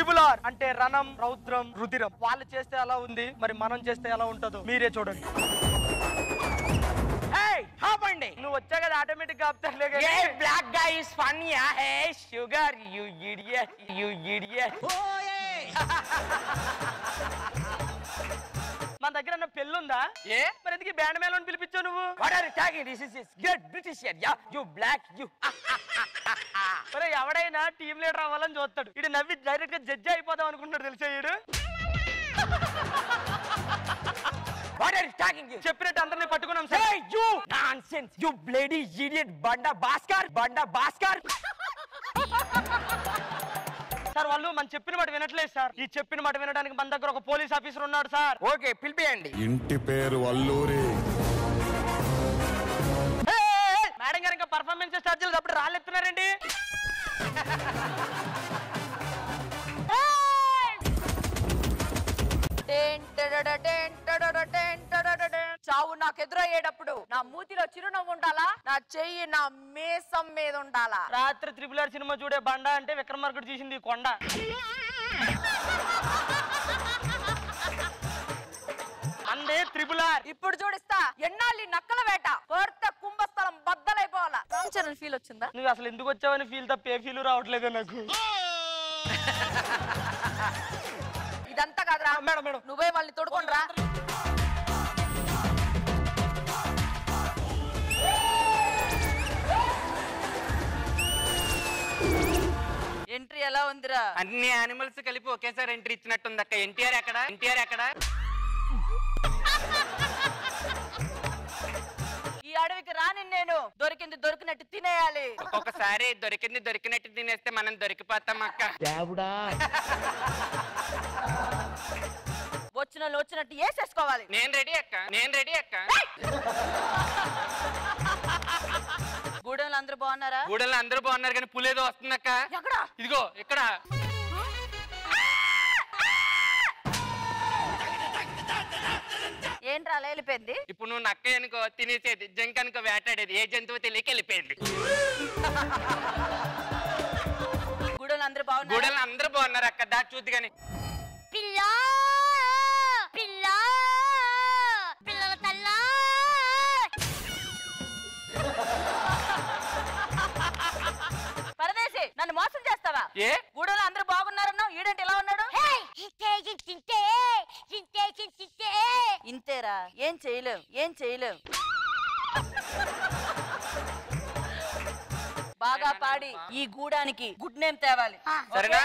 Triple R అంటే రణం, రౌద్రం, రుధిరం. వాళ్ళు చేస్తే ఎలా ఉంది, మరి మనం చేస్తే ఎలా ఉంటుందో మీరే చూడండి. నువ్వు వచ్చా కదా ఆటోమేటిక్ గా ఆపుతారులే. బ్లాక్ గా is funny sugar you idiot you idiot. మన దగ్గర పెళ్ళుందా? ఏ మరి ఎందుకు బ్యాండ్ మేళం పిలిపించావు నువ్వు? What are you talking? This is great British yeah you block you. మరి ఎవడైనా టీమ్ లీడర్ అవ్వాలని చూస్తాడు. ఇడు నవ్వి డైరెక్ట్ గా జడ్జి అయిపోదాం అనుకుంటాడు తెలుసా ఈడు. What are you talking? చెప్పినట్టు అందరిని పట్టుకున్నాం sir. Hey you nonsense, you bloody idiot, Banda Bhaskar. Sir వాళ్ళు మన చెప్పిన మాట వినట్లేదు సార్. ఈ చెప్పిన మాట వినడానికి మన దగ్గర ఒక పోలీస్ ఆఫీసర్ ఉన్నాడు సార్. ఓకే పిలిపియండి. ఇంటి పేరు అల్లూరి. మేడం గారు ఇంకా పర్ఫార్మెన్స్ స్టార్ట్ చేయలేదు, అప్పుడు రాళ్ళు ఎత్తున్నారండి. చావు నాకు ఎదురయ్యేటప్పుడు నా మూతిలో చిరునవ్వు ఉండాలా, నా చెయ్యి నా మేసం మీద ఉండాలా. రాత్రి ట్రిపుల్ ఆర్ సినిమా చూడే బండ అంటే విక్రమార్కుడు తీసింది కొండ. అందే ట్రిపుల్ ఆర్. ఇప్పుడు చూడిస్తా ఎన్నాళ్ళు నక్కల వేట కొత్త కుంభస్థలం బద్దలైపోవాలా. రామ్ చరణ్ ఫీల్ వచ్చిందా? నువ్వు అసలు ఎందుకు వచ్చావని ఫీల్ తప్ప ఏ ఫీల్ రావట్లేదు నాకు. ఇదంతా కాదురా మేడం నువ్వే వాళ్ళని తోడుకోండిరా. ఎంట్రీ ఎలా ఉందిరా? అన్ని యానిమల్స్ కలిపి ఒకేసారి ఎంట్రీ ఇచ్చినట్టుంది అక్క. ఎన్టీఆర్ ఎక్కడ? ఈ అడవికి రాని నేను దొరికింది దొరికినట్టు తినేయాలి. ఒక్కొక్కసారి దొరికినట్టు తినేస్తే మనం దొరికిపోతాం అక్క. దేవుడా వచ్చినట్టు వేసేసుకోవాలి. నేను రెడీ అక్క. గూడెంలో అందరూ బాగున్నారా? గూడెల్లో అందరూ బాగున్నారు కానీ పులేదో వస్తుందక్క. ఎక్కడ? ఇదిగో ఇక్కడ. ఏంట్రా వెళ్ళిపోయింది? ఇప్పుడు నువ్వు నక్క అనుకో తినేసేది, జంక్ అనుకో వేటాడేది, ఏ జంతువు తెలియక వెళ్ళిపోయింది. గూడెంలో అందరూ బాగున్నారు? గూడెల్లో అందరూ బాగున్నారు అక్క. దా చూద్ది కానీ. పిల్లల తల్లా పరదేశి నన్ను మోసం చేస్తావా? ఏ గూడెంలో అందరూ బాగున్నారన్నావు, ఈడేంటి ఇలా ఉన్నాడు? ఇంతేరా, ఏం చేయలేవు. బాగా పాడి ఈ గూడానికి గుడ్ నేమ్ తేవాలి. సరేనా?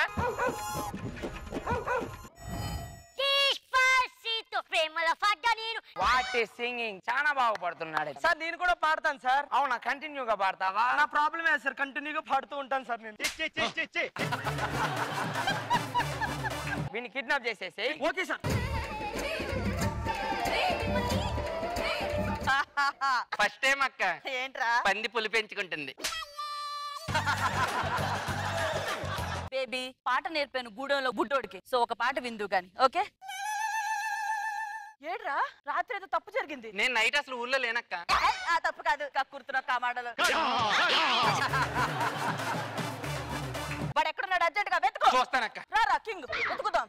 వాట్ ఈస్ సింగింగ్ చాలా బాగుపడుతున్నాడు సార్. నేను కూడా పాడతాను సార్. అవునా? కంటిన్యూగా పాడతావా? నా ప్రాబ్లమే సార్, కంటిన్యూగా పాడుతూ ఉంటాను సార్ నేను. వీడిని కిడ్నాప్ చేసేసి. Okay sir. ఫస్ట్ టైం అక్క ఏంట్రా? పంది పులి పెంచుకుంటుంది. బేబీ పాట నేర్పాను గూడెంలో గుడ్డోడికి, సో ఒక పాట విందు గాని. ఓకే? ఏడ్రా రాత్రి ఏదో తప్పు జరిగింది. నేను నైట్ అసలు ఊర్లో లేనక్క. తప్పు కాదు, కక్కుర్తున్నా కామాడలు. వాడు ఎక్కడున్నాడు? అర్జెంట్ గా వెతుకో. చూస్తానక్క. రా కింగ్ వెతుకుదాం.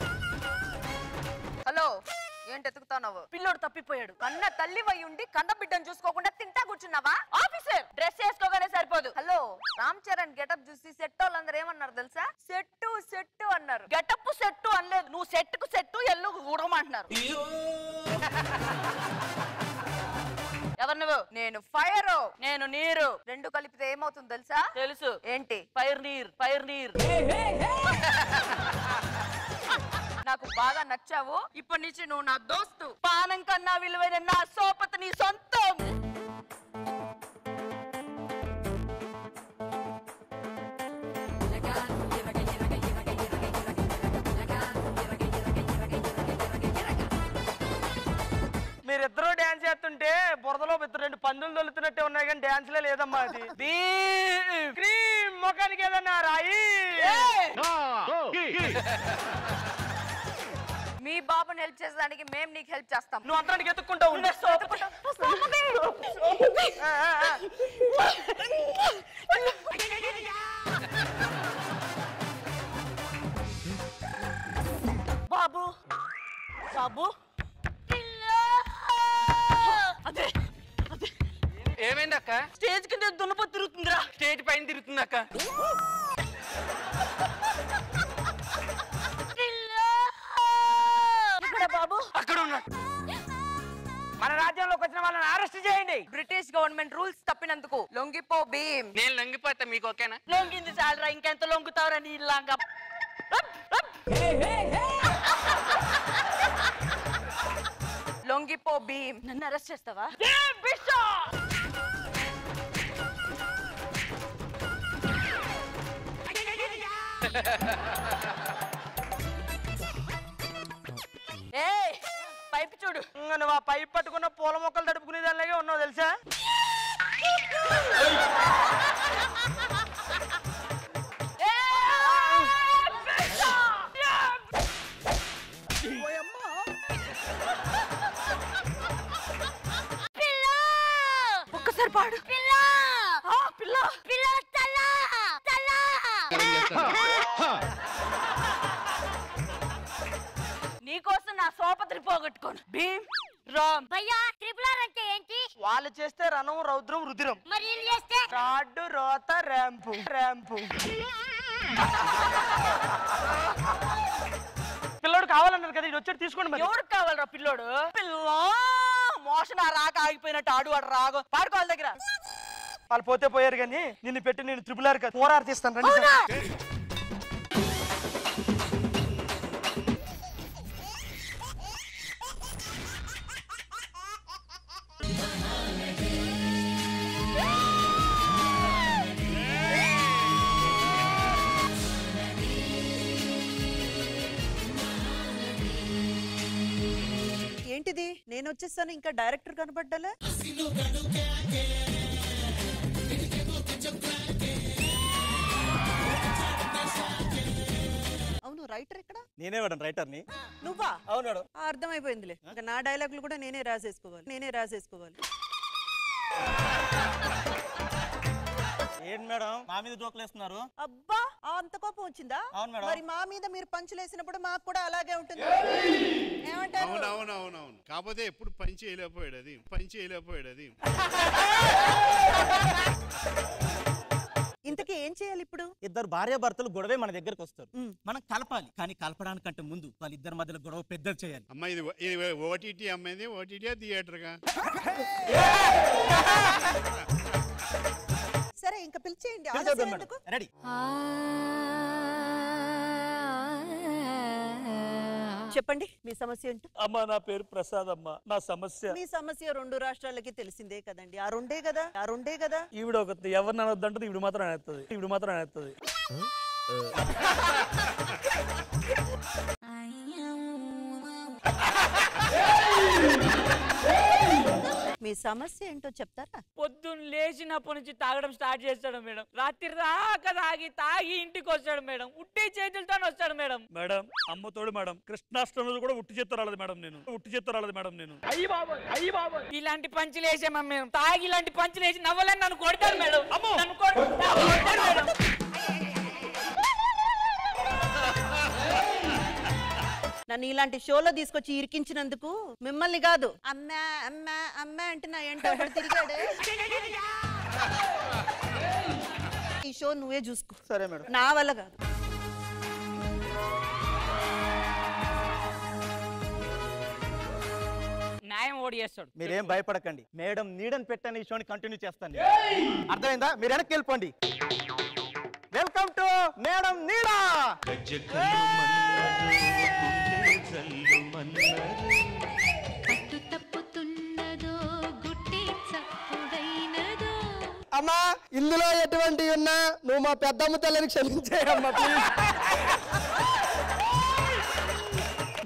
హలో, ఏంటి ఎతుకుతావు? పిల్లోడు తప్పిపోయాడు. కన్న తల్లి వై ఉండి కన్న బిడ్డను చూసుకోకుండా తింటా కూర్చున్నావా? ఆఫీసర్ డ్రెస్ వేసుకోగానే సరిపోదు. హలో, రామ్ చరణ్ గెటప్ చూసి సెట్ వాళ్ళందరూ ఏమన్నారు తెలుసా? సెట్టు అన్నారు. గెటప్ సెట్టు అనలేదు, నువ్వు సెట్టుకు సెట్టు ఎల్లు ఊడమంటున్నారు. ఎవరు నువ్వు? నేను ఫైర్, నేను నీరు. రెండు కలిపితే ఏమవుతుంది తెలుసా? తెలుసు. ఏంటి? ఫైర్ నీర్. నాకు బాగా నచ్చావు. ఇప్పటి నుంచి నువ్వు నా దోస్తు. పానం కన్నా విలువైన నా సోపతి నీ సొంతం. మీరిద్దరూ డాన్స్ చేస్తుంటే బురదలో రెండు పందులు దొలుతున్నట్టే ఉన్నాయి కానీ డాన్స్ లే లేదమ్మా. అది క్రీమ్ ముఖానికి ఏదన్నా రాయి. మీ బాబుని హెల్ప్ చేసేదానికి మేము నీకు హెల్ప్ చేస్తాం. నువ్వు అంతరానికి ఎత్తుక్కుంటావు. బాబు అదే అదే ఏమైంది అక్క? స్టేజ్ కింద దున్నపోతు తిరుగుతుందిరా. స్టేజ్ పైన తిరుగుతుంది అక్క. బాబు అక్కడ ఉన్నాడు. మన రాజ్యంలోకి వచ్చిన వాళ్ళని అరెస్ట్ చేయండి. బ్రిటిష్ గవర్నమెంట్ రూల్స్ తప్పినందుకు లొంగిపో భీమ్. నేను లొంగిపోతా, మీకు ఓకేనా? లొంగింది చాలరా, ఇంకెంత లొంగుతావురా నీ ఇల్లాగా. లొంగిపో భీమ్. నన్ను అరెస్ట్ చేస్తావా? పైపు చూడు. నువ్వు ఆ పైప్ పట్టుకున్న పూల మొక్కలు తడుపుకునే దానిలాగే ఉన్నావు తెలుసా? ఒక్కసారి పాడు. నీకోసం నా సోపత్రి పోగొట్టుకోను. భీమ్ రామ్. భయ్యా ట్రిపుల్ ఆర్ అంటే ఏంటి? వాళ్ళు చేస్తే రణం, రౌద్రం, రుధిరం. మరి ఏం చేస్తే? రాడ్డు, రోత, ర్యాంపు. పిల్లోడు కావాలన్నారు కదా, ఇది వచ్చి తీసుకోండి. మరి ఎవరికి కావాలరా పిల్లోడు? మోషన్ రాక ఆగిపోయినట్టు ఆడు వాడు రాగో పాడుకోవాలి దగ్గర. వాళ్ళు పోతే పోయారు కానీ నిన్ను పెట్టి నేను ట్రిపుల్ ఆర్ కదా 4 ఆర్ తీస్తాను. రండి. ఏంటిది? నేను వచ్చేస్తాను, ఇంకా డైరెక్టర్ కనపడ్డాలే. అవును, రైటర్ ఎక్కడ? నేనే మేడం రైటర్ని. నువ్వా? అవును మేడం. అర్థమైపోయిందిలే. ఇంకా నా డైలాగులు కూడా నేనే రాసేసుకోవాలి. ఏంటి మేడం మా మీద జోకులు వేస్తున్నారు? అబ్బా, అంత కోపం వచ్చిందా? అవును మేడం. మరి మా మీద మీరు పంచులు వేసినప్పుడు మాకు కూడా అలాగే ఉంటుంది. ఏమంటారు? అవునవునవునవును. కాకపోతే ఎప్పుడు పని చేయలేకపోయాడు అది. ఇంతకీ ఏం చేయాలి ఇప్పుడు? ఇద్దరు భార్యాభర్తలు గొడవే మన దగ్గరకు వస్తారు. మనం కలపాలి, కానీ కలపడానికంటే ముందు వాళ్ళిద్దరి మధ్యలో గొడవ పెద్దలు చేయాలి. అమ్మ ఇది ఓటీటీ అమ్మాయిది, ఓటీటీ థియేటర్ గా. సరే, ఇంకా పిలిచేయండి. రెడీ. చెప్పండి, మీ సమస్య ఏంటో. అమ్మా, నా పేరు ప్రసాద్ అమ్మా. నా సమస్య. మీ సమస్య 2 రాష్ట్రాలకి తెలిసిందే కదండి. ఆ రెండే కదా. ఈవిడ ఒకటి ఎవరిని అనొద్దంటది, ఈవిడ మాత్రం అనేస్తుంది. మీ సమస్య ఏంటో చెప్తారా? పొద్దున్న లేచినప్పటి నుంచి తాగడం స్టార్ట్ చేస్తాడు మేడం. రాత్రి రాక తాగి ఇంటికి వస్తాడు మేడం. ఉట్టి చేతులతో వస్తాడు మేడం. మేడం అమ్మతోడు మేడం. కృష్ణాష్టమి కూడా ఉట్టి చేత్తో రాలేదు మేడం నేను. ఇలాంటి పంచులు వేసామా మేము? తాగి ఇలాంటి పంచులు వేసి నవ్వాలని నన్ను కొడతారు మేడం. నన్ను కొడతారు మేడం. నన్ను ఇలాంటి షోలో తీసుకొచ్చి ఇరికించినందుకు మిమ్మల్ని కాదు, అమ్మా అమ్మా అమ్మా అంటే నా ఏంటో తిరిగాడు. ఈ షో నువ్వే చూసుకో. సరే మేడం. నా వల్ల కాదు. న్యాయం ఓడి చేస్తాడు. మీరేం భయపడకండి, మేడం నీడని పెట్టని ఈ షోని కంటిన్యూ చేస్తాను. అర్థమైందా? మీరు వెనక్కి వెళ్ళిపోండి. వెల్కమ్ టు మేడం నీడా. అమ్మా, ఇందులో ఎటువంటి ఉన్నా నువ్వు మా పెద్దమ్మ తల్లిని క్షమించేయమ్మా ప్లీజ్.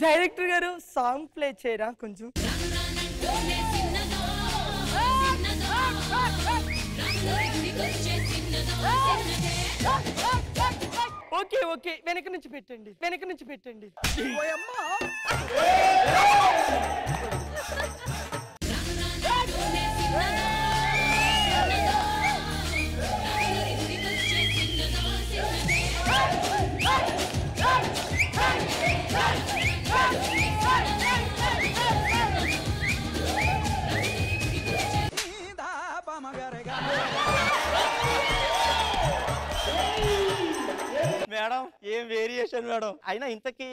డైరెక్టర్ గారు సాంగ్ ప్లే చేయరా కొంచెం? ఓకే, వెనక నుంచి పెట్టండి. మేడం ఏం వేరియేషన్ మేడం. అయినా ఇంతకీ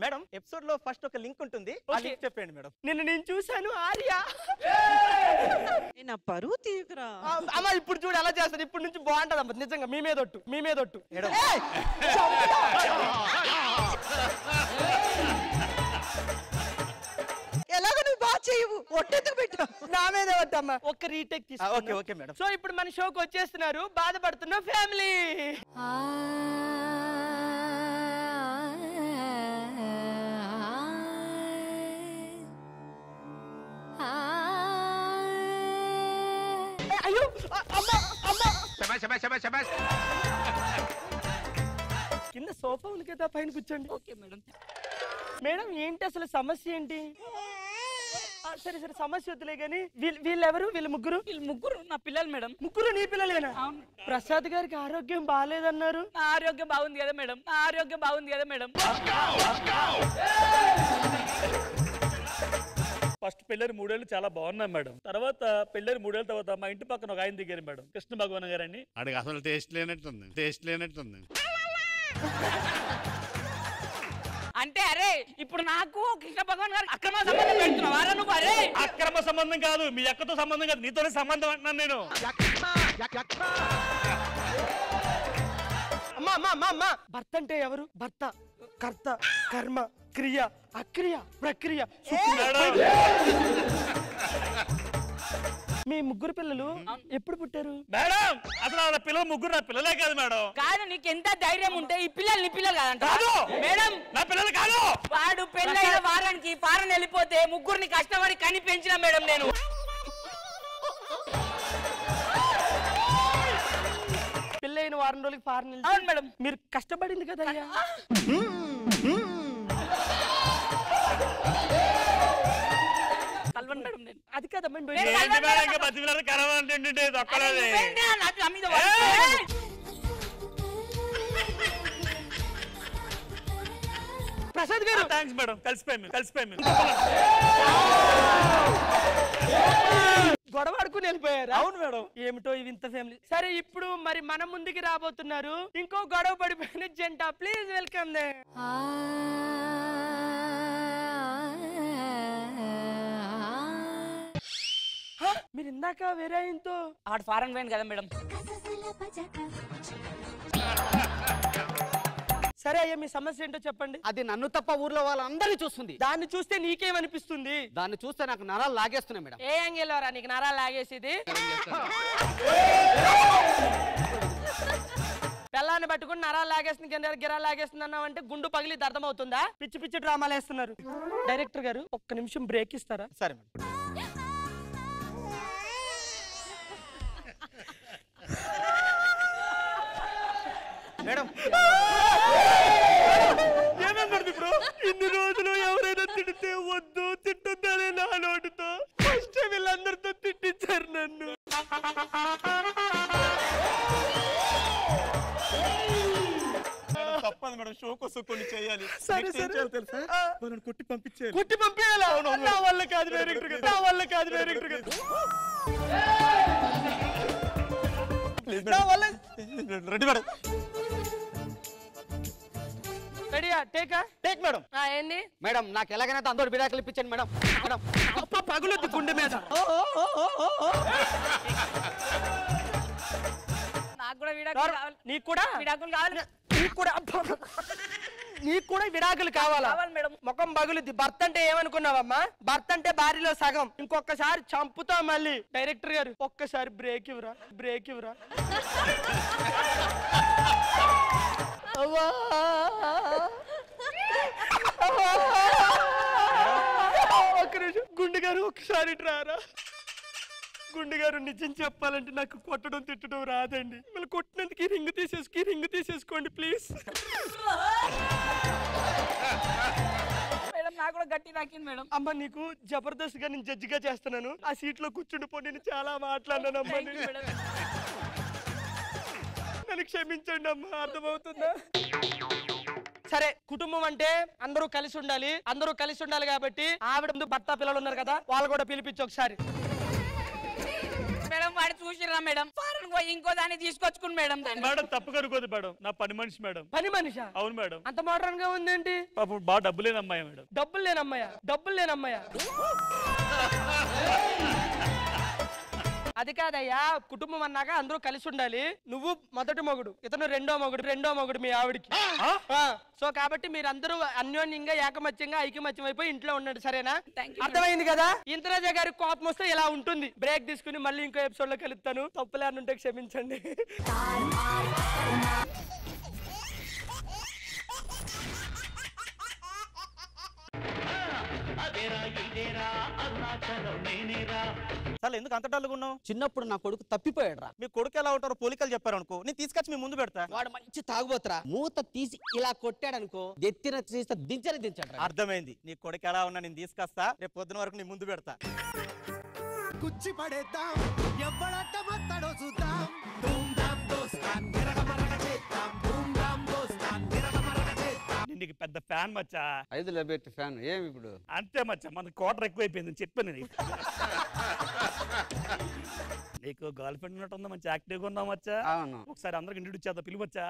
మేడం ఎపిసోడ్ లో ఫస్ట్ ఒక లింక్ ఉంటుంది, చెప్పండి మేడం. నిన్ను నేను చూశాను ఆర్య. నా పరువు తీయకురా. అమ్మ ఇప్పుడు చూడు ఎలా చేస్తారు. ఇప్పుడు నుంచి బాగుంటది అమ్మ, నిజంగా మీ మీద ఒట్టు, మీ మీద ఒట్టు. ఎలాగో నువ్వు బాగా చేయవు, ఒట్టెత్తుకు పెట్టు. నా మీద ఒట్టమ్మా. ఒక్క రీటేక్ తీసుకో. Okay okay madam. సో ఇప్పుడు మన షోకి వచ్చేస్తున్నారు బాధపడుతున్న ఫ్యామిలీ. అయ్యో కింద సోఫా ఉంది కదా, పైన కూర్చోండి. Okay madam. మేడం ఏంటి అసలు సమస్య ఏంటి? సరే సరే సమస్య వద్దులే గానీ వీళ్ళెవరు? వీళ్ళు ముగ్గురు నా పిల్లలు మేడం. ముగ్గురు నీ పిల్లలేనా? అవును. ప్రసాద్ గారికి ఆరోగ్యం బాగాలేదన్నారు. నా ఆరోగ్యం బాగుంది కదా మేడం, నా ఆరోగ్యం బాగుంది కదా మేడం. ఫస్ట్ పెళ్ళరి 3 ఏళ్ళు చాలా బాగున్నాం మేడం. తర్వాత పెళ్ళరి 3 ఏళ్ళ తర్వాత మా ఇంటి పక్కన ఒక ఆయన దిగారు మేడం, కృష్ణ భగవాన్ గారని. అడిగి అసలు టేస్ట్ లేనట్టుంది. అంటే అరే ఇప్పుడు నాకు కృష్ణ భగవాన్ గారు అక్రమ సంబంధం పెడుతున్నావారా నువ్వు? అరే అక్రమ సంబంధం కాదు, మీ అక్కతో సంబంధం కాదు, నీతోనే సంబంధం అంటున్నాను నేను. అమ్మా భర్త అంటే ఎవరు? భర్త, కర్త, కర్మ, క్రియ, అక్రియ, ప్రక్రియ. మీ ముగ్గురు పిల్లలు ఎప్పుడు పుట్టారు మేడం? అసలు నా పిల్లలు ముగ్గురు నా పిల్లలే కాదు మేడం. కాదు, నీకు ఎంత ధైర్యం ఉంటే ఈ పిల్లలు నీ పిల్లలు కాదంట మేడం? నా పిల్లలు కాదు. వాడు పెళ్ళైన వారానికి ఫారెన్ వెళ్ళిపోతే ముగ్గురిని కష్టపడి కని పెంచిన మేడం నేను. పెళ్ళైన వారం రోజులకి ఫారెన్. అవును మేడం. మీరు కష్టపడింది కదా అయ్యా. మేడం నేను అది కదమ్మా. ప్రసాద్ గారు థ్యాంక్స్ మేడం, కలిసిపోయాము. గొడవ ఆడుకుని వెళ్ళిపోయారు. అవును మేడం. ఏమిటో ఈ వింత ఫ్యామిలీ. సరే ఇప్పుడు మరి మన ముందుకి రాబోతున్నారు ఇంకో గొడవ పడిపోయిన జంట. Please welcome they. మీరు ఇందాక వేరే ఆయనతో ఆడు ఫారెన్ పోయింది కదా మేడం. సరే అయ్యా మీ సమస్య ఏంటో చెప్పండి. అది నన్ను తప్ప ఊర్లో వాళ్ళందరినీ చూస్తుంది. దాన్ని చూస్తే నీకేమనిపిస్తుంది? దాన్ని చూస్తే నాకు నరాలు లాగేస్తున్నాయి మేడం. ఏ యాంగిల్ రా నీకు నరాలు లాగేసేది? పిల్లాన్ని పట్టుకుని నరాలు లాగేస్తుంది, గిరాలు లాగేస్తుంది అన్నావు అంటే గుండు పగిలి అర్థమవుతుందా? పిచ్చి పిచ్చి డ్రామాలు వేస్తున్నారు. డైరెక్టర్ గారు ఒక్క నిమిషం బ్రేక్ ఇస్తారా? సరే మేడం. ఏమన్నది బ్రో? ఇన్ని రోజులు ఎవరైనా తిడితే వద్దు తిట్టొద్దనే నా నోటితో ఫస్ట్ వీళ్ళందరితో తిట్టించారు నన్ను. తప్పదు మేడం, షో కోసం కొన్ని చేయాలి. సరే సరే తెలుసా, కొట్టి పంపించాలి. కుట్టి పంపించాలా? నా వల్ల కాదు డైరెక్టర్ గారు, నా వల్ల కాదు డైరెక్టర్ గారు. నా వల్ల. Ready madam. రెడీయా? Take madam. ఏంది మేడం నాకు ఎలాగైనా అందరూ విడాకులు ఇప్పించండి మేడం. మేడం పగులొద్దు గుండె మీద. నాకు కూడా విడాకులు కావాలి. నీకు కూడా విడాకులు కావాలి. నీకు కూడా విడాకులు కావాలా? కావాలి మేడం. ముఖం పగులుద్ది. భర్త అంటే ఏమనుకున్నావమ్మా? భర్త అంటే భార్యలో సగం. ఇంకొకసారి చంపుతా మళ్ళీ. డైరెక్టర్ గారు ఒక్కసారి బ్రేక్ ఇవ్వరా? ఒక్క నిమిషం. గుండె గారు ఒకసారి రారా? గుండె గారు నిజం చెప్పాలంటే నాకు కొట్టడం తిట్టడం రాదండి. మళ్ళీ కొట్టినందుకు రింగ్ తీసేసుకోండి ప్లీజ్. మేడం నాకు కూడా గట్టి నాకింది మేడం. అమ్మ నీకు జబర్దస్త్ గా నేను జడ్జిగా చేస్తున్నాను. ఆ సీట్ లో కూర్చుండిపో. నేను చాలా మాట్లాడినాను అమ్మ. నన్ను క్షమించండి అమ్మ. అర్థమవుతుందా? సరే కుటుంబం అంటే అందరూ కలిసి ఉండాలి కాబట్టి ఆవిడ ముందు భర్త పిల్లలు ఉన్నారు కదా, వాళ్ళు కూడా పిలిపించి ఒకసారి. మేడం మేడం వాడు చూసిరా మేడం ఫారెన్ పోయి ఇంకో దాన్ని తీసుకొచ్చుకుని మేడం దాన్ని మేడం తప్పు కనుకోదు మేడం, నా పని మనిషి మేడం. పని మనిషా? అవును మేడం. అంత మోడర్న్ గా ఉందేంటి? పాపం బాగా డబ్బు లేని అమ్మాయి మేడం. డబ్బులు లేనమ్మాయా? డబ్బులు లేనమ్మాయా? అది కాదయ్యా, కుటుంబం అన్నాక అందరూ కలిసి ఉండాలి. నువ్వు మొదటి మొగుడు, ఇతను రెండో మొగుడు మీ ఆవిడికి. సో కాబట్టి మీరందరూ అన్యోన్యంగా ఏకమత్యంగా ఐకమత్యం అయిపోయి ఇంట్లో ఉండండి, సరేనా? అర్థమైంది కదా? ఇంద్రజ గారి కోపం వస్తే ఇలా ఉంటుంది. బ్రేక్ తీసుకుని మళ్ళీ ఇంకో ఎపిసోడ్ లో కలుస్తాను. తప్పులేనుంటే క్షమించండి. అసలు ఎందుకు అంత డల్గా ఉన్నావు? చిన్నప్పుడు నా కొడుకు తప్పిపోయాడు రా. మీ కొడుకు ఎలా ఉంటారో పోలికలు చెప్పారు అనుకో, నేను తీసుకొచ్చి మీ ముందు పెడతా. వాడు మంచి తాగుబోతురా, మూత తీసి ఇలా కొట్టాడనుకో ఎత్తిన తీస్తే దించాడు. అర్థమైంది. నీ కొడుకు ఎలా ఉన్నా నేను తీసుకొస్తా, రేపు పొద్దున వరకు నీ ముందు పెడతా. కుచ్చి పడేద్దాం, ఎవడట్ట మొత్తడో చూద్దాం. ధూమ్ ధామ్ దోస్తాన్ నిరగమరగ చేద్దాం. ధూమ్ ధామ్ దోస్తాన్ నిరగమరగ చేద్దాం. నీకు పెద్ద ఫ్యాన్ మచ్చా. 5 పెట్టి ఫ్యాన్ ఏమి ఇప్పుడు? అంతే మచ్చా, మన కోటర్ ఎక్కువైపోయింది చెప్పాను నీకు. నీకు గర్ల్ ఫ్రెండ్ ఉన్నట్టుందా? మంచి యాక్టివ్గా ఉన్నావు మచ్చా. అవును. ఒకసారి అందరికి ఇంట్రడ్యూస్ చేద్దాం, పిలువచ్చా?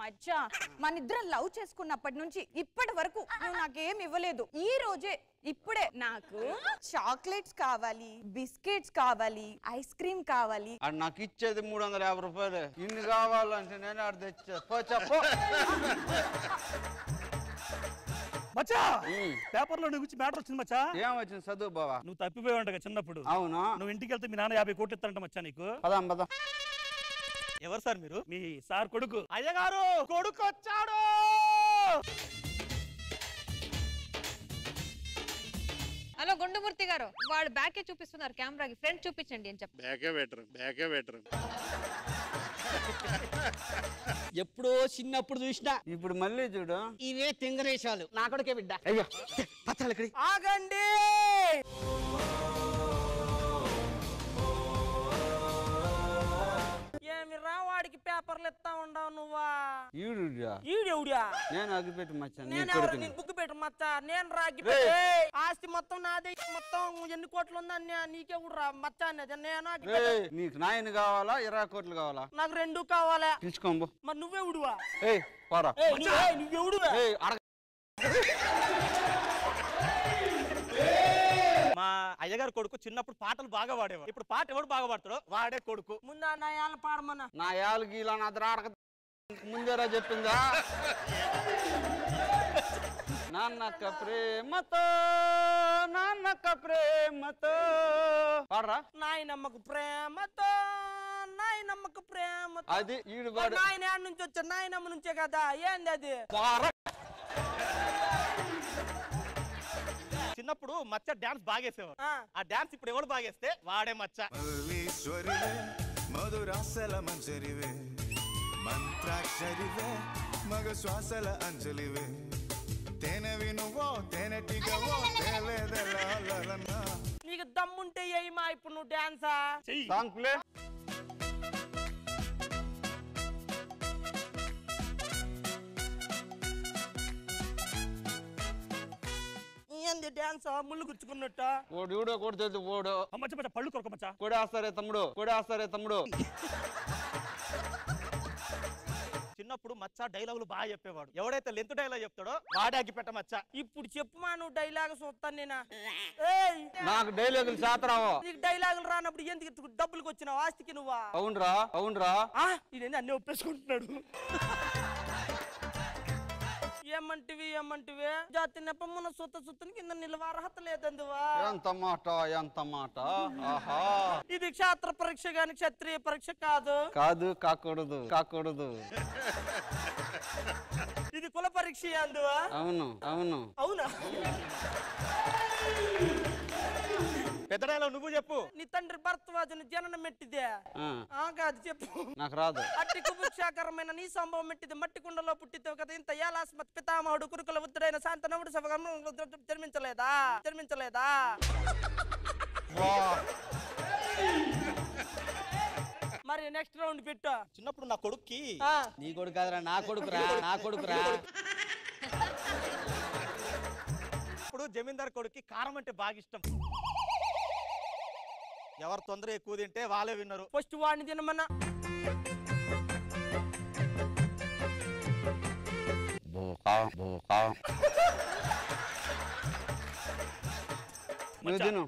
మచ్చా, మన ఇద్దరం లవ్ చేసుకున్నప్పటి నుంచి ఇప్పటి వరకు నువ్వు నాకేం ఇవ్వలేదు. ఈ రోజే ఇప్పుడే నాకు చాక్లెట్స్ కావాలి, బిస్కెట్స్ కావాలి, ఐస్ క్రీమ్ కావాలి. అది నాకు ఇచ్చేది 350 రూపాయలు. ఇన్ని కావాలంటే నేను అక్కడ తెచ్చా. మచ్చా, పేపర్ లో గురించి మ్యాటర్ వచ్చింది మచ్చా. ఏం వచ్చింది? చదువు బావా. నువ్వు తప్పిపోయి ఉంటా చిన్నప్పుడు. అవును. నువ్వు ఇంటికి వెళ్తే మీ నాన్న 50 కోట్లు ఇస్తారంట మచ్చా నీకు. పదం. ఎవరు సార్ మీరు? మీ సార్ కొడుకు. అయ్యగారు కొడుకు వచ్చాడు. హలో గుండుమూర్తి గారు, వాడు బ్యాకే చూపిస్తున్నారు కెమెరాకి, ఫ్రంట్ చూపించండి అని చెప్పి. బ్యాకే బెటర్. ఎప్పుడో చిన్నప్పుడు చూసినా, ఇప్పుడు మళ్ళీ చూడు ఇవే తింగరేశాలు. నా కొడుకే బిడ్డ. అయ్యో పత్రాలు ఎక్కడి? ఆగండి. ఏమిరా వాడికి పేపర్లు ఇస్తా ఉండవు నువ్వా? ఈడెవుడా? నేను అగ్గిపెట్టి మచ్చా. నేను బుక్ పెట్టు మచ్చా. నేను రాగిపెట్టి ఆస్తి మొత్తం నాదే. మొత్తం ఎన్ని కోట్లు ఉందా నీకే రా మచ్చా అనేది. నేను నీకు నాయన కావాలా 20 కోట్లు కావాలా? నాకు 2 కావాలా. పిలుచుకోంబో. మరి నువ్వెవుడువా? పోరా. నువ్వెవుడువా? మా అయ్యగారు కొడుకు చిన్నప్పుడు పాటలు బాగా పాడేవాడు. ఇప్పుడు పాట ఎవడు బాగా పాడతాడో వాడే కొడుకు. ముందా నా యాళ్ళ పాడమన్నా. నా యాళ్ళు గీలా నా అడక ముందేరా చెప్పిందా? నాన్నక ప్రేమతో పాడరా. నాయనమ్మకు ప్రేమతో నాయనమ్మకు ప్రేమతో. అది ఈడు పాడు. నాయన నుంచి వచ్చా? నాయనమ్మ నుంచే కదా. ఏంది అది? చిన్నప్పుడు మచ్చ డాన్స్ బాగేసేవాడు. ఆ డాన్స్ ఇప్పుడు ఎవడు బాగేస్తే వాడే మచ్చ. మధురాసల మంజరివే, మంత్రాక్షరివే, మగ శ్వాసల అంజలివే, తేనెవి నువ్వో తేనెటిగవో తేలేదెలనా. నీకు దమ్ముంటే ఏమా ఇప్పుడు నువ్వు డాన్సా? Song play. ఏంది డాన్స్? ముళ్ళు గుచ్చుకున్నట్ట. ఓడు ఈడో కొడుతుంది ఓడు. మచ్చ పళ్ళు కొరక మచ్చా. కొడేస్తారే తమ్ముడు. చిన్నప్పుడు మచ్చ డైలాగులు బాగా చెప్పేవాడు. ఎవడైతే లెంత్ డైలాగ్ చెప్తాడో వాడే అగ్గిపెట్ట మచ్చ. ఇప్పుడు చెప్పుమా నువ్వు డైలాగ్ చూస్తాను నేను. నాకు డైలాగులు చేతరావో. నీకు డైలాగులు రానప్పుడు ఎందుకు డబ్బులకు వచ్చినావు? ఆస్తికి నువ్వా? అవునరా. ఇదేంటి అన్ని ఒప్పేసుకుంటున్నాడు. ఏమంటివి జాతి నెపమున సుత్తని కింద నిలవ అర్హత లేదందువా? ఎంత మాట. ఆహా, ఇది క్షేత్ర పరీక్ష గాని క్షత్రియ పరీక్ష కాదు. కాకూడదు. ఇది కుల పరీక్ష అందువా? అవునా? పెద్ద డైలాగ్ నువ్వు చెప్పు. నీ తండ్రి భరద్వాజుని జననం మెట్టిదే. కాదు చెప్పు. నాకు రాదు. అట్టి కుభిక్షాకరమైన నీ సంభవం మెట్టిది. మట్టి కుండలో పుట్టితే కదా. ఇంత యాలాస్మత్ పితామహుడు కురుకుల ఉత్తరైన శాంతనవుడు సభగం జన్మించలేదా? మరి నెక్స్ట్ రౌండ్ పెట్టు. చిన్నప్పుడు నా కొడుక్కి. నీ కొడుకు కాదురా, నా కొడుకురా. జమీందార్ కొడుక్కి కారం అంటే బాగా ఇష్టం. ఎవరు తొందర ఎక్కువ తింటే వాళ్ళే విన్నారు. ఫస్ట్ వాడిని తినమన్నా.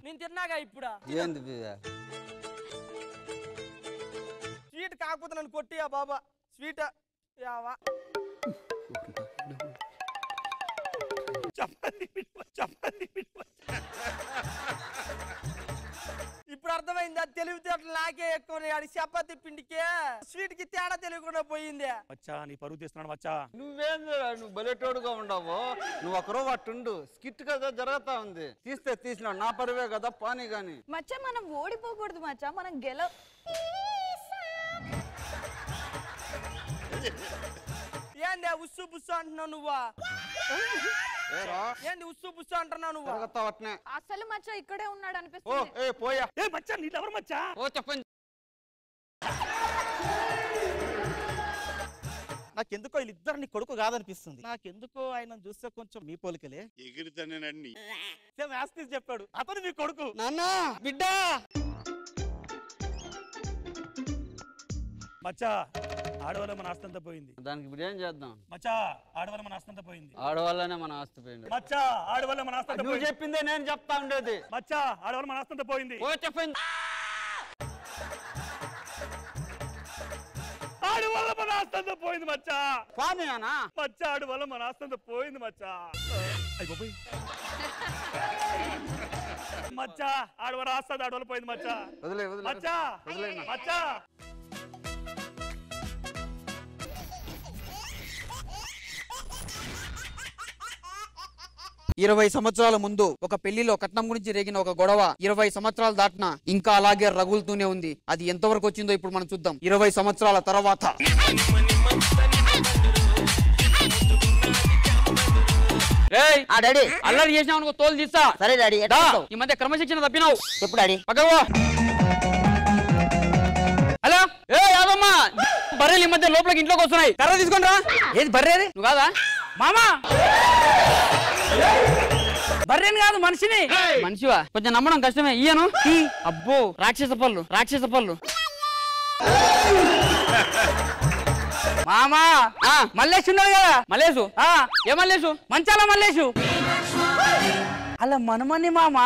నేను తిన్నాగా ఇప్పుడు. స్వీట్ కాకపోతే నన్ను కొట్టియా బాబా. స్వీట్ యావా ఇప్పుడు అర్థమైంది. అది తెలివితేటలు నాకే ఎక్కువ. చపాతి పిండికే స్వీట్ కి తేడా తెలియకుండా పోయింది. వచ్చా నీ పరుగు తీస్తున్నాడు వచ్చా. నువ్వేం నువ్వు బలెటోడుగా ఉండవు. నువ్వు ఒకరో అట్టుండు. స్కిట్ కదా జరుగుతా ఉంది. తీస్తే తీసినావు, నా పరువే కదా పానీ గాని. మచ్చా మనం ఓడిపోకూడదు మచ్చా, మనం గెలవ. ఏంది ఉస్సు బుస్సు అంటున్నావు నువ్వా? ఏంది ఉస్సు బుస్సు అంటున్నావు నువ్వు? అసలు మచ్చా ఇక్కడే ఉన్నాడు అనిపిస్తుంది. నాకెందుకో వీళ్ళిద్దరు నీ కొడుకు కాదనిపిస్తుంది. నాకెందుకో ఆయన చూస్తే కొంచెం మీ పోలికలే. ఎగిరితేనండి చెప్పాడు అతను మీ కొడుకు. నాన్నా బిడ్డ మచ్చా ఆడవాళ్ళ మన ఆస్తి అంతా పోయింది. దానికి ఇప్పుడు ఏం చేద్దాం మచ్చా? ఆడవాళ్ళ మన ఆస్తి అంతా పోయింది. ఆడవాళ్ళనే మన ఆస్తి పోయింది. మచ్చా ఆడవాళ్ళ మన ఆస్తి అంతా నువ్వు చెప్పిందే నేను చెప్తా ఉండేది. మచ్చా ఆడవాళ్ళ మన ఆస్తి అంతా పోయింది. చెప్పండి. ఆడవాళ్ళ మన ఆస్తి అంతా పోయింది మచ్చా. పానీయానా? మచ్చా ఆడవాళ్ళ మన ఆస్తి అంతా పోయింది మచ్చా. మచ్చా ఆడవాళ్ళ ఆస్తి ఆడవాళ్ళ పోయింది మచ్చా. వదిలే మచ్చా మచ్చా. 20 సంవత్సరాల ముందు ఒక పెళ్లిలో కట్నం గురించి రేగిన ఒక గొడవ 20 సంవత్సరాలు దాటినా ఇంకా అలాగే రగులుతూనే ఉంది. అది ఎంతవరకు వచ్చిందో ఇప్పుడు మనం చూద్దాం. 20 సంవత్సరాల తర్వాత డాడీ అల్లరి చేసినావు అనుకో తోలు తీస్తా. సరే డాడీ. ఈ మధ్య క్రమశిక్షణ తప్పినావు. చెప్పు డాడీ. హలో ఏ యాదమ్మ, బర్రెలు ఈ మధ్య లోపలికి ఇంట్లోకి వస్తున్నాయి. కర్ర తీసుకొని రా. ఏది బర్రేది? నువ్వు కాదా మామా? బర్రెని కాదు మనిషిని. మనిషివా? కొంచెం నమ్మడం కష్టమే. ఇయ్యను. అబ్బో రాక్షస పళ్ళు, రాక్షస పళ్ళు. మామా మల్లేష్ ఉన్నాడు కదా. మల్లేషు ఏ మల్లేషు? మంచాల మల్లేషు. అలా మనమని మామా.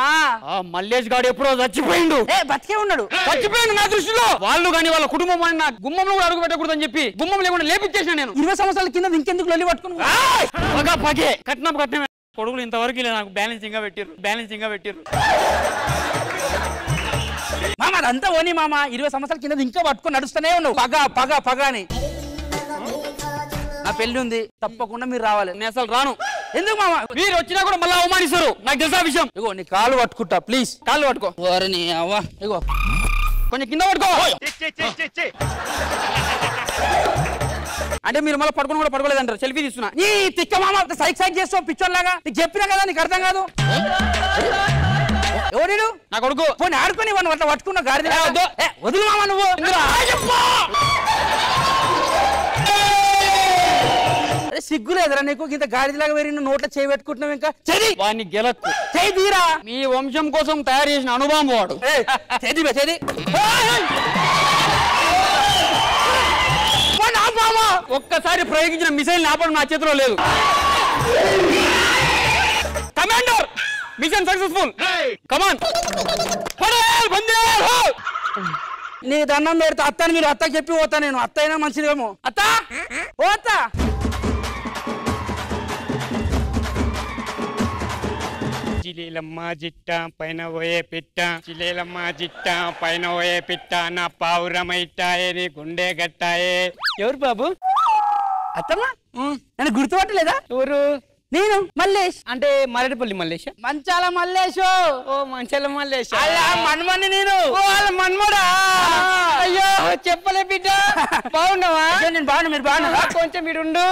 మల్లేష్ గాడు ఎప్పుడో చచ్చిపోయిండు. బతికే ఉన్నాడు. చచ్చిపోయిండు నా దృష్టిలో. వాళ్ళు కానీ వాళ్ళ కుటుంబం అని నా గుమ్మంలో కూడా అడుగు పెట్టకూడదని చెప్పి గుమ్మం లేకుండా లేపించేసిన నేను. 20 సంవత్సరాల కింద ఇంకెందుకు లొల్లి పట్టుకుని పగే కట్నం కట్నమే. కొడుకులు ఇంతవరకు ఇలా నాకు బ్యాలెన్సింగ్ గా పెట్టిర్రు. మామ అదంతా ఓని మామ. 20 సంవత్సరాల కింద ఇంకా పట్టుకుని నడుస్తూనే ఉన్నావు. పగ అని. నా పెళ్లి ఉంది, తప్పకుండా మీరు రావాలి. నేను అసలు రాను. ఎందుకు మామ? మీరు వచ్చినా కూడా మళ్ళీ అవమానిస్తారు. నాకు తెలుసా విషయం. ఇగో నీ కాళ్ళు పట్టుకుంటా, ప్లీజ్ కాళ్ళు పట్టుకో. వారిని అవ్వా ఇగో కొంచెం కింద పట్టుకో. అంటే మీరు మళ్ళీ పడుకుని కూడా పడుకోలేదంటారు. సెల్ఫీ తీస్తున్నా. నీ తిక్క మామ సైక్ చేస్తావు పిచ్చోన్ లాగా. నీకు చెప్పినా కదా, నీకు అర్థం కాదు. ఎవరు? నా కొడుకు. పోనీ ఆడుకొని వాడిని అట్లా పట్టుకున్నా గాడి. వదులు మామ నువ్వు. అరే సిగ్గులేదురా నీకు? ఇంత గాడిలాగా వేరి నోట్లో చేయి పెట్టుకుంటున్నావు. ఇంకా చెయ్యి వాడిని గెలక్కు. చేయి తీరా. మీ వంశం కోసం తయారు చేసిన అనుభవం వాడు. చేది ఒక్కసారి ప్రయోగించిన మిసైల్ ఆపడం నా చేతిలో లేదు. Commander mission successful. కమాన్. నీ దండం పెడితే అత్తని మీరు అత్త చెప్పి పోతా. నేను అత్త అయినా మంచిదేమో. అత్త ఓ అత్త. చిలేలమ్మ జిట్ట పైన పోయే పిట్ట, చిలేలమ్మ జిట్ట పైన పోయే పిట్ట, నా పావురమైట్టాయే నీ గుండె గట్టాయే. ఎవరు బాబు? అత్తమ్మా నన్ను గుర్తుపట్టలేదా? ఎవరు? నేను మల్లేష్. అంటే మరేడుపల్లి మల్లేష్. మంచాల మల్లేషు. ఓ మంచాల మల్లేష్. అలా మన్మని నేను. ఓ వాళ్ళ మన్మడా. అయ్యో చెప్పలే బిడ్డ. బాగున్నావా? నేను బాగున్నా. మీరు బాగున్నా? కొంచెం మీరు ఉండు.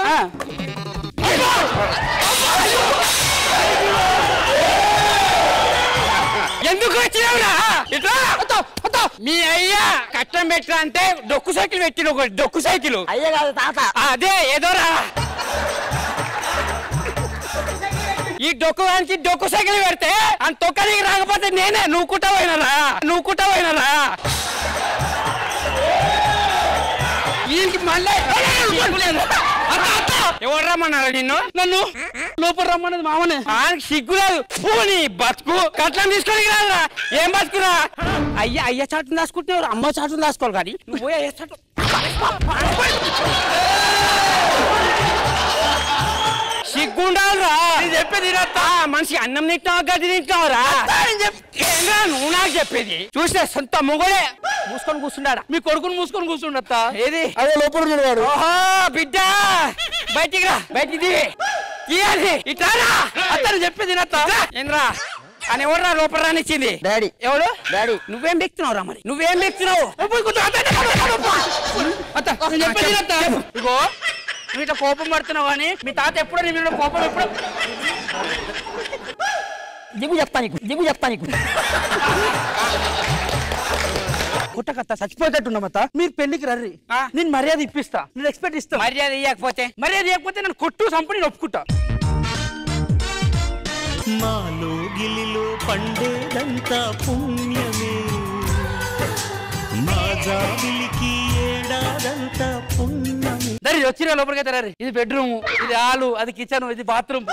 ఎందుకు వచ్చినావురా? మీ అయ్యా కట్టం పెట్టరా అంటే డొక్కు సైకిల్ పెట్టిన. ఒక డొక్కు సైకిల్. అయ్యా కాదు తాత. అదే ఏదోరా. ఈ డొక్కు వానికి డొక్కు సైకిల్ పెడితే అని తొక్కడికి రాకపోతే నేనే నువ్వు కుట్టపోయినరా ఈయనకి మళ్ళీ ఎవరు రమ్మన్నారా నన్ను లోపల రమ్మన్నది మామనే ఆయనకి సిగ్గులేదు పూని బతుకు కట్లం తీసుకొని రాదురా ఏం బతుకురా అయ్య చాటును దాచుకుంటున్నారు అమ్మ చాటును దాచుకోవాలి కానీ నువ్వు పోయి అయ్య చాటు సిగ్గుండాలిరా చెప్పేది మనిషి అన్నం తింటావా గడ్డి తింటావరా నువ్వు నాకు చెప్పేది చూస్తే సొంత మొగడే మూసుకొని కూర్చున్నాడా మీ కొడుకుని మూసుకొని కూర్చుండత్తా ఏది అదే లోపల ఉన్నాడు ఓహో బిడ్డ బయటికి రా బయటికి ఇట్లా అతను చెప్పేది ఏంద్రా అని ఎవరు లోపల రానిచ్చింది డాడీ ఎవడు డాడీ నువ్వేం వ్యక్తున్నావు రా మరి నువ్వేం వ్యక్తున్నావు ఇగో నువ్వు ఇట్లా కోపం పడుతున్నావు అని మీ తాత ఎప్పుడో నీ మీద కోపం ఎప్పుడు దిగు చెప్తా నీకు కుట్టకత్త చచ్చిపోయేటట్టున్నామత్త మీరు పెళ్లికి రర్రి నేను మర్యాద ఇప్పిస్తా నేను ఎక్స్పెక్ట్ ఇస్తా మర్యాద ఇవ్వకపోతే నన్ను కొట్టు సంపని నేను ఒప్పుకుంటా మాలో గిలిలో పండేదంతా పుణ్యమే మా జాబిలికి ఏడాదంతా పుణ్యమే దరి వచ్చిన లోపలికైతే రర్రి ఇది బెడ్రూమ్ ఇది హాలు అది కిచెన్ ఇది బాత్రూమ్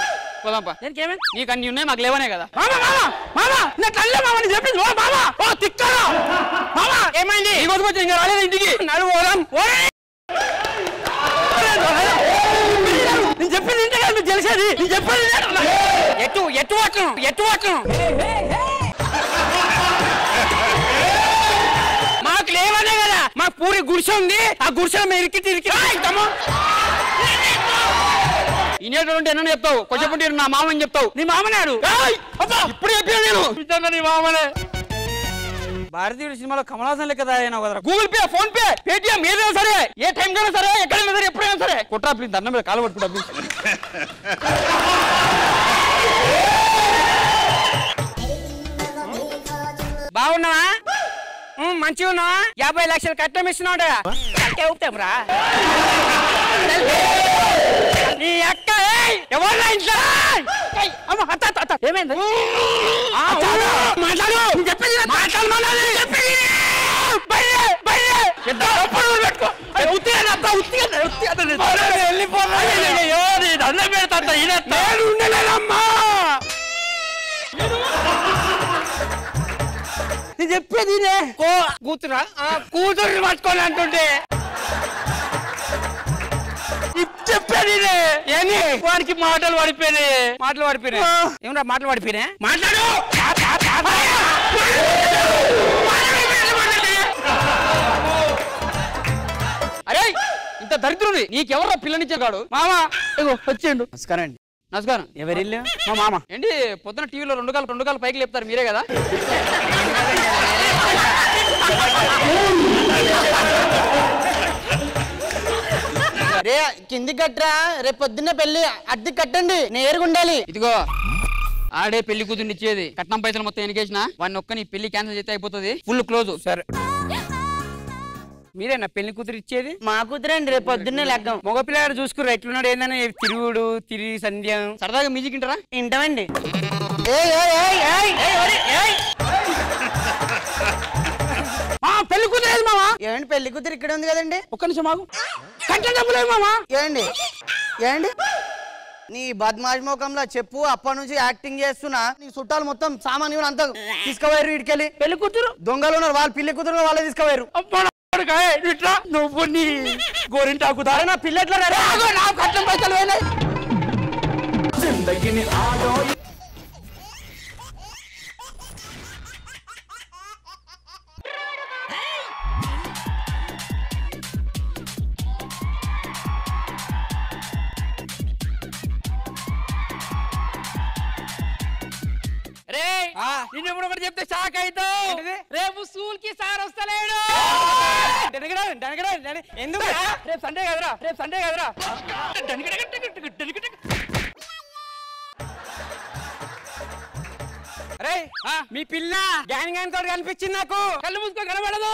పోదాంపా దేనికేమే నీకు అన్ని ఉన్నాయి మాకు లేవనే కదా ఏమైంది ఇంకా రాలేదు ఇంటికి నడు పోదాం నేను చెప్పింది ఇంటే కదా మీకు తెలిసేది నేను చెప్పేది ఎటు మాకు లేవనే కదా మాకు పూరి గుడిసె ఉంది ఆ గుడిసెలో మేము ఇరికి ఇనేటువంటి ఎన్న చెప్తావు కొంచెం నా మామని చెప్తావు నీ మామనాడు ఇప్పుడు చెప్పాను నేను నిజంగా నీ మామనే భారతీయుడు సినిమాలో కమలాసన్ లెక్క తయారైనావు కదరా Google pay phone pay Paytm ఏదైనా సరే ఏ టైం కైనా సరే ఎక్కడైనా సరే ఎప్పుడైనా సరే కుట్రా ప్లీజ్ దండం మీద కాలు పట్టుకుంటా బాగున్నావా మంచిగా ఉన్నావా 50 లక్షలు కట్టం ఇస్తున్నావు రా నీ అక్క ఎవరు ఇంట్లో ఏమైంది చెప్పేది కూతురా కూతురు పట్టుకోని అంటుంటే చెప్పేది ఏమి వాడికి మాటలు పడిపోయినాయి ఏమన్నా మాటలు పడిపోయినా మాట్లాడు అరే ఇంత దరిద్రుడి నీకెవరో పిల్లనిచ్చేగాడు మామా వచ్చేయండు నమస్కారం ఎవరిల్లు మా మామ ఏంటి పొద్దున టీవీలో రెండు కాలు పైకి లేపుతారు మీరే కదా రే కింది కట్టరా రేపు పొద్దున్నే పెళ్లి అద్దె కట్టండి నేరుగా ఉండాలి ఇదిగో ఆడే పెళ్లి కూతురు ఇచ్చేది కట్నం పైసలు మొత్తం ఎన్నికేసిన వాడిని ఒక్క నీ పెళ్లి క్యాన్సిల్ చేస్తే అయిపోతుంది ఫుల్ క్లోజ్ సరే మీరేనా పెళ్లి కూతురు ఇచ్చేది మా కూతురండి రేపు పొద్దున్నే లెక్కం మగపిల్లాడు చూసుకుర్రా ఎట్లున్నాడు ఏందని తిరుగుడు తిరిగి సంధ్యం సరదాగా మ్యూజిక్ వింటారా వింటామండి పెళ్లి కూతురు ఏది మామా ఏమండి పెళ్లి కూతురు ఇక్కడ ఉంది కదండి ఒక్క నిమిషం మాకు కట్నం డబ్బులేదు మామా ఏండి నీ బద్మాష్ ముఖంలో చెప్పు అప్పటి నుంచి యాక్టింగ్ చేస్తున్నా నీ చుట్టాలు మొత్తం సామాన్యులు అంతా తీసుకుపోయారు వీడికెళ్ళి పెళ్లి కూతురు దొంగలు ఉన్నారు వాళ్ళు పెళ్లి కూతురు వాళ్ళే తీసుకుపోయారు నువ్వు నీ గోరింటాకుదా నా పిల్లట్లా నాకు కట్నం పైసలు పోయినాయి నిన్నెప్పుడు ఒకటి చెప్తే షాక్ అవుతావు రేపు స్కూల్ కి సార్ వస్తలేడు ఎందుకు రేపు సండే కదరా అరే మీ పిల్ల గ్యాంగ్ తోటి కనిపించింది నాకు కళ్ళు మూసుకో కనబడదు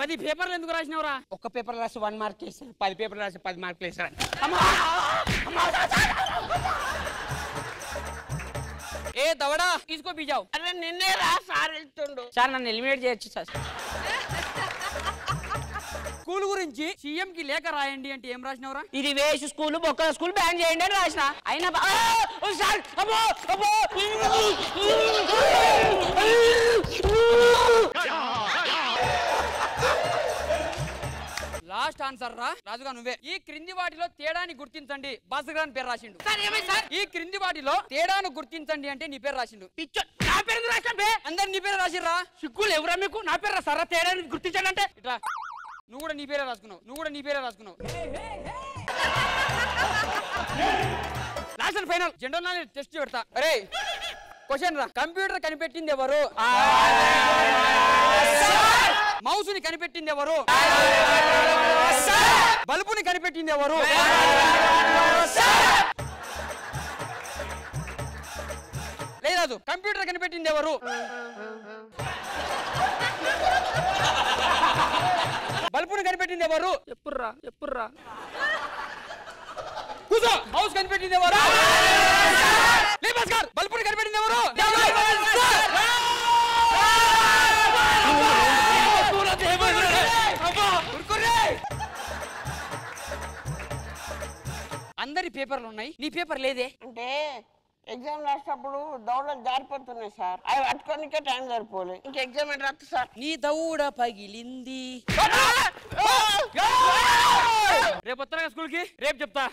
పది పేపర్లు ఎందుకు రాసినవరా? ఒక్క పేపర్ రాసి 1 మార్క్ వేసాను, 10 పేపర్లు రాసి 10 మార్కులు వేసాను. ఏ దవడా తీసుకో బీజావు. అరే నిన్నే రా సార్ వెళ్తుండు. సార్ నన్ను ఎలిమినేట్ చేయొచ్చు సార్. స్కూల్ గురించి సీఎం కి లేఖ రాయండి అంటే ఏం రాసినవరా? ఇది వేస్ట్ స్కూల్, బొక్కల స్కూల్ బ్యాన్ చేయండి అని రాసిన. అయినా లాస్ట్ ఆన్సర్ రా రాజుగా నువ్వే. ఈ క్రింది వాటిలో తేడాని గుర్తించండి. భాస్కర్ పేరు రాసిండు. ఈ క్రింది వాటిలో తేడాను గుర్తించండి అంటే నీ పేరు రాసిండు. పిచ్చో నా పేరు రాసిండు. అందరు నీ పేరు రాసిర్రా. సిగ్గులు ఎవరా మీకు? నా పేరు రాసారా? తేడాని గుర్తించండి అంటే ఇట్లా. నువ్వు కూడా నీ పేరే రాసుకున్నావు. Last and final general knowledge test పెడతా. అరే క్వశ్చన్ రా. కంప్యూటర్ కనిపెట్టింది ఎవరు? మౌస్ ని కనిపెట్టింది ఎవరు? బల్బుని కనిపెట్టింది ఎవరు? లేదు కంప్యూటర్ కనిపెట్టింది ఎవరు? బల్బుని కనిపెట్టింది ఎవరు? ఎప్పుర్రా కూసో. మౌస్ కనిపెట్టింది ఎవరు? బల్బుని కనిపెట్టింది ఎవరు? అందరి పేపర్లు ఉన్నాయి, నీ పేపర్ లేదే. అంటే ఎగ్జామ్ రాసేటప్పుడు దౌడలు జారిపోతున్నాయి సార్. అవి పట్టుకోనికే టైం సరిపోలే. ఇంక ఎగ్జామ్ ఎట్లా రాస్తా సార్? నీ దౌడ పగిలింది. రేపు వస్తారా స్కూల్ కి? రేపు చెప్తా.